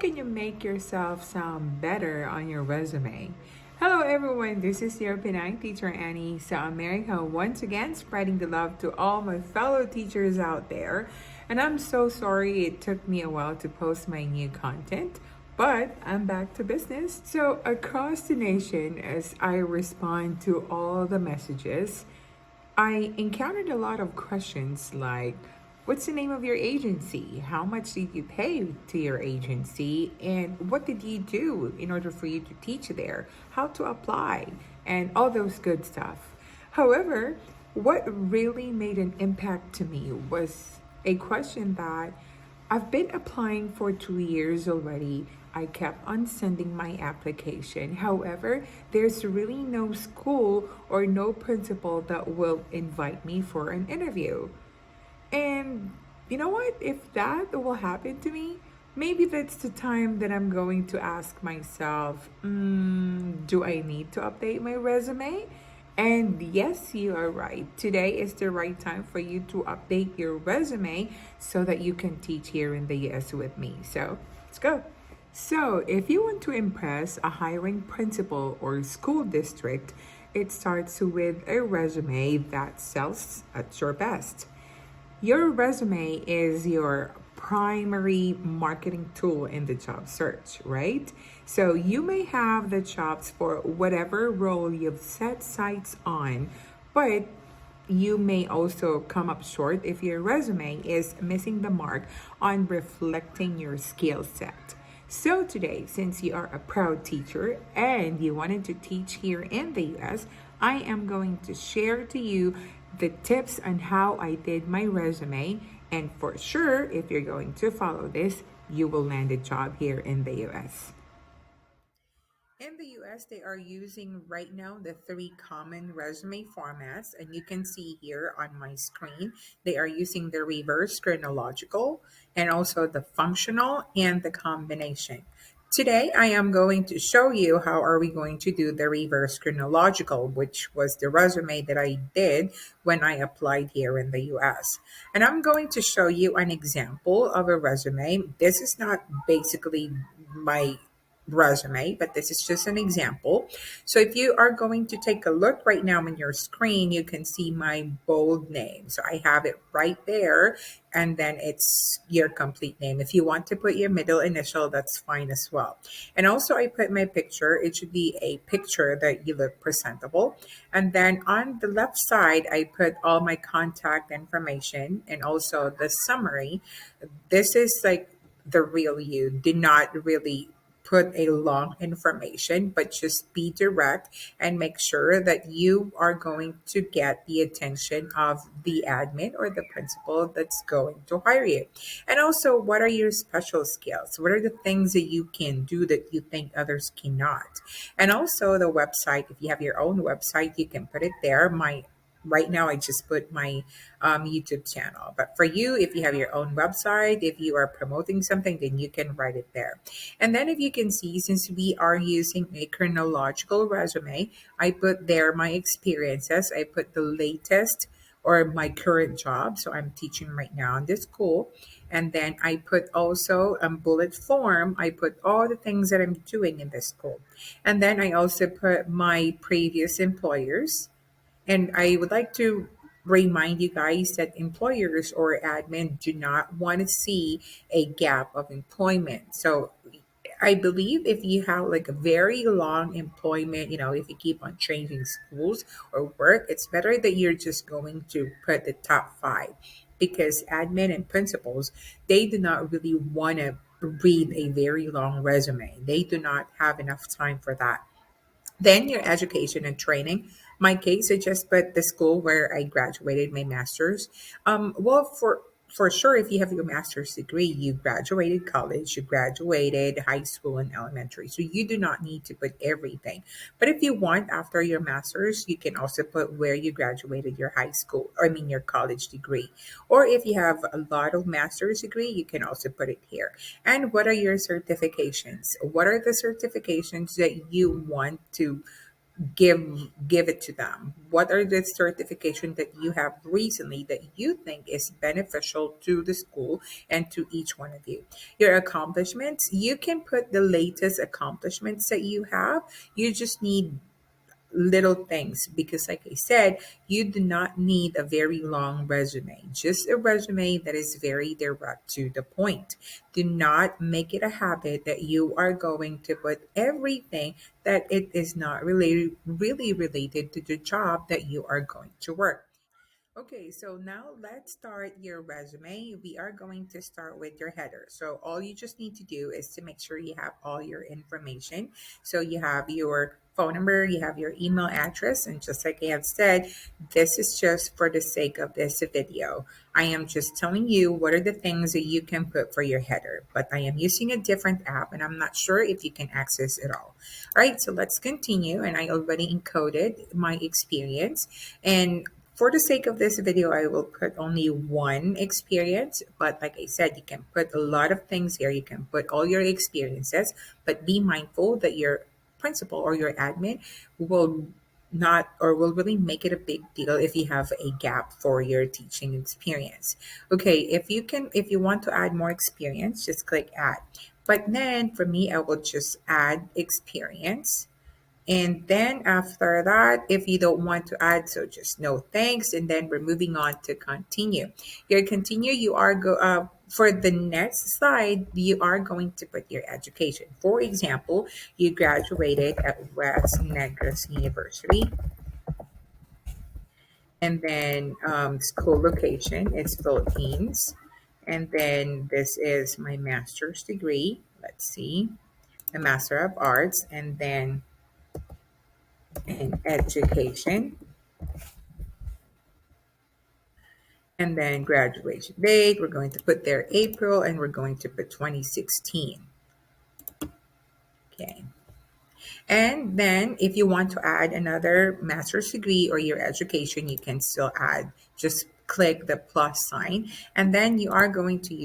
can you make yourself sound better on your resume? Hello, everyone. This is your Pinay teacher Annie sa America, once again spreading the love to all my fellow teachers out there. And I'm so sorry it took me a while to post my new content, but I'm back to business. So, across the nation, as I respond to all the messages, I encountered a lot of questions like, what's the name of your agency? How much did you pay to your agency? And what did you do in order for you to teach there? How to apply? And all those good stuff. However, what really made an impact to me was a question that I've been applying for 2 years already. I kept on sending my application. However, there's really no school or no principal that will invite me for an interview. And you know what? If that will happen to me, maybe that's the time that I'm going to ask myself, do I need to update my resume? And yes, you are right. Today is the right time for you to update your resume so that you can teach here in the US with me. So let's go. So, if you want to impress a hiring principal or school district, it starts with a resume that sells at your best. Your resume is your primary marketing tool in the job search, right? So you may have the jobs for whatever role you've set sights on, but you may also come up short if your resume is missing the mark on reflecting your skill set. So, today, since you are a proud teacher and you wanted to teach here in the US, I am going to share to you the tips on how I did my resume. And for sure, if you're going to follow this, you will land a job here in the US. In the US, they are using right now the three common resume formats, and you can see here on my screen, they are using the reverse chronological and also the functional and the combination. Today, I am going to show you how are we going to do the reverse chronological, which was the resume that I did when I applied here in the US. And I'm going to show you an example of a resume. This is not basically my resume, but this is just an example. So if you are going to take a look right now on your screen, you can see my bold name. So I have it right there, and then it's your complete name. If you want to put your middle initial, that's fine as well. And also I put my picture. It should be a picture that you look presentable. And then on the left side, I put all my contact information and also the summary. This is like the real you. Do not really put a long information, but just be direct and make sure that you are going to get the attention of the admin or the principal that's going to hire you. And also, what are your special skills? What are the things that you can do that you think others cannot? And also, the website, if you have your own website, you can put it there. My Right now I just put my YouTube channel, but for you, if you have your own website, if you are promoting something, then you can write it there. And then if you can see, since we are using a chronological resume, I put there my experiences. I put the latest or my current job. So I'm teaching right now in this school. And then I put also bullet form. I put all the things that I'm doing in this school. And then I also put my previous employers. And I would like to remind you guys that employers or admin do not want to see a gap of employment. So I believe if you have like a very long employment, if you keep on changing schools or work, it's better that you're just going to put the top five, because admin and principals, they do not really want to read a very long resume. They do not have enough time for that. Then your education and training. My case, I just put the school where I graduated my master's. Well, for sure, if you have your master's degree, you graduated college, you graduated high school and elementary, so you do not need to put everything. But if you want, after your master's, you can also put where you graduated your high school, or I mean your college degree. Or if you have a lot of master's degree, you can also put it here. And what are your certifications? What are the certifications that you want to give it to them. What are the certification that you have recently that you think is beneficial to the school and to each one of you? Your accomplishments, you can put the latest accomplishments that you have. You just need little things because, like I said, you do not need a very long resume, just a resume that is very direct to the point. Do not make it a habit that you are going to put everything that it is not really related to the job that you are going to work. Okay, so now let's start your resume. We are going to start with your header. So all you just need to do is to make sure you have all your information. So you have your phone number, you have your email address, and just like I have said, this is just for the sake of this video. I am just telling you what are the things that you can put for your header, but I am using a different app and I'm not sure if you can access it all. All right, so let's continue. And I already encoded my experience. And for the sake of this video, I will put only one experience, but like I said, you can put a lot of things here. You can put all your experiences, but be mindful that your principal or your admin will not or will really make it a big deal if you have a gap for your teaching experience. Okay, if you want to add more experience, just click add. But then for me, I will just add experience, and then after that, if you don't want to add, so just no thanks. And then we're moving on to continue. Your continue, you are for the next slide, you are going to put your education. For example, you graduated at West Negros University, and then school location is Philippines, and then this is my master's degree. Let's see, a Master of Arts, and then in education. And then graduation date, we're going to put there April and we're going to put 2016. Okay. And then if you want to add another master's degree or your education, you can still add. Just click the plus sign, and then you are going to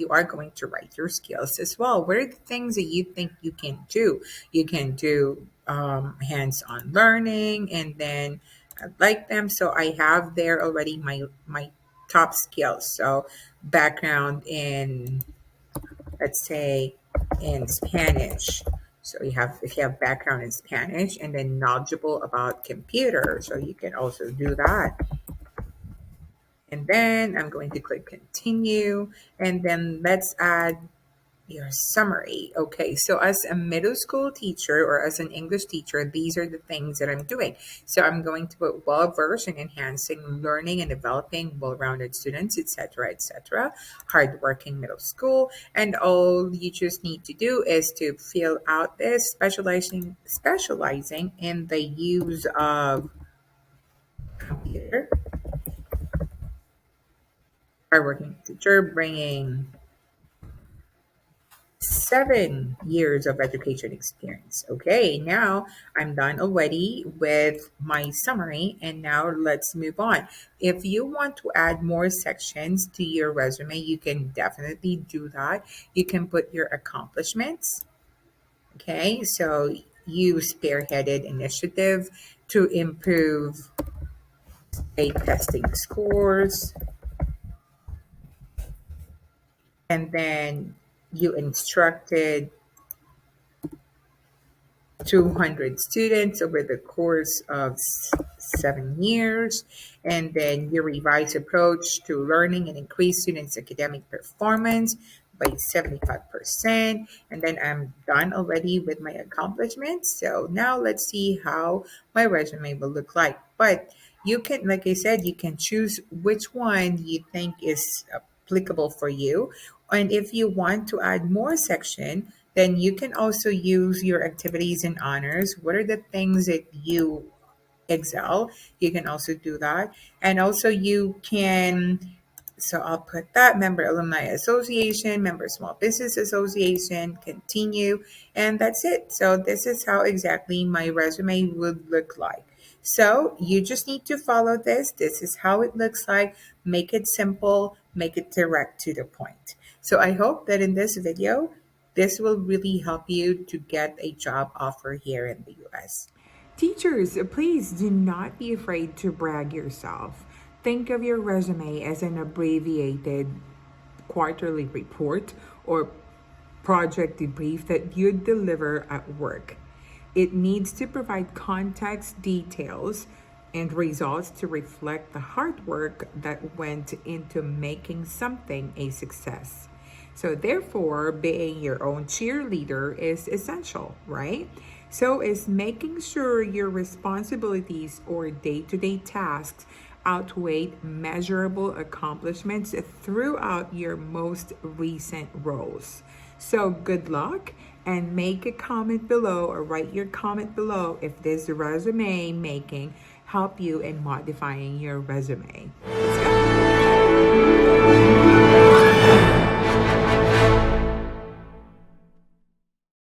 write your skills as well. What are the things that you think you can do? You can do hands-on learning, and then I like them. So I have there already my top skills. So background in, let's say, in Spanish. So you have if you have background in Spanish and then knowledgeable about computer, so you can also do that. And then I'm going to click continue, and then let's add your summary. Okay, so as a middle school teacher or as an English teacher, these are the things that I'm doing. So I'm going to put well versed in enhancing learning and developing well rounded students, etc., etc. Hardworking middle school. And all you just need to do is to fill out this specializing in the use of computer. Hardworking teacher bringing 7 years of education experience. Okay, now I'm done already with my summary, and now let's move on. If you want to add more sections to your resume, you can definitely do that. You can put your accomplishments. Okay, so you spearheaded initiative to improve a testing scores, and then you instructed 200 students over the course of 7 years, and then your revised approach to learning and increase students' academic performance by 75%. And then I'm done already with my accomplishments. So now let's see how my resume will look like. But you can, like I said, you can choose which one you think is applicable for you. And if you want to add more section, then you can also use your activities and honors. What are the things that you excel? You can also do that. And also you can, so I'll put that member alumni association, member small business association, continue, and that's it. So this is how exactly my resume would look like. So you just need to follow this. This is how it looks like. Make it simple, make it direct to the point. So I hope that in this video, this will really help you to get a job offer here in the US. Teachers, please do not be afraid to brag yourself. Think of your resume as an abbreviated quarterly report or project debrief that you deliver at work. It needs to provide context, details, and results to reflect the hard work that went into making something a success. So, therefore, being your own cheerleader is essential, right? So, is making sure your responsibilities or day to day tasks outweigh measurable accomplishments throughout your most recent roles. So, good luck and make a comment below or write your comment below if this resume making help you in modifying your resume. Let's go.